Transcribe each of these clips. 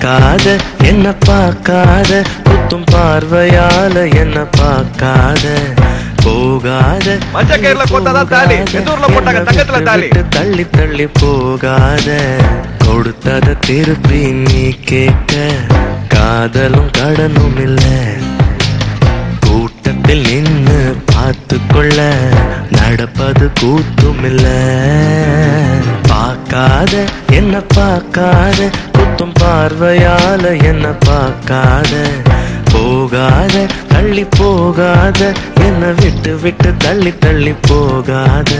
பார்க்காத என்ன பார்க்காத குத்தும் பார்வையால என்ன பார்க்காத போகாத தள்ளி தள்ளி போகாத கொடுத்தத திருப்பி நீ கேட்க காதலும் கடனும் இல்ல கூட்டத்தில் நின்னு பார்த்து கொள்ள நடப்பது கூத்தும் இல்ல பார்க்காத என்ன பார்க்காத குத்தும் பார்வையால என்ன பார்க்காத போகாத தள்ளி போகாத என்ன விட்டு விட்டு தள்ளி தள்ளி போகாத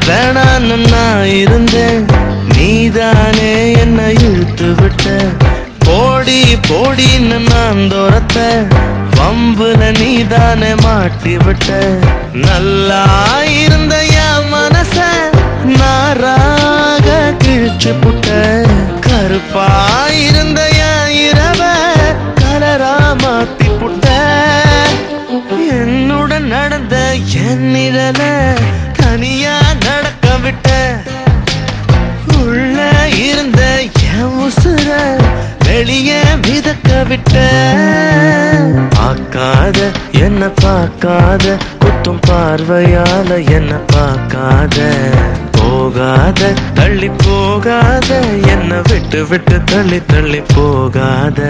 வேணான்னு நான் இருந்தேன் நீதானே என்ன இழுத்து விட்ட போடி போடின்னு நான் துரத்த வம்புல நீதானே மாட்டி விட்ட நல்லா இருந்த என் மனச நாராக கிழிச்சு புட்ட கருப்பா இருந்த என் இரவ கலரா மாத்தி புட்ட என்னுடன் நடந்த என் நிழல தனியா நடக்க விட்ட உள்ள இருந்த என் உசுர வெளியே மிதக்க விட்ட பார்க்காத என்ன பார்க்காத குத்தும் பார்வையால என்ன பார்க்காத போகாத தள்ளி போகாத என்ன விட்டு விட்டு தள்ளி தள்ளி போகாத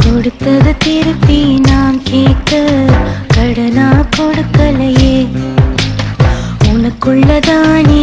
கொடுத்தத திருப்பி நாம் கேட்க கடனா கொடுக்கலையே உனக்குள்ளதானே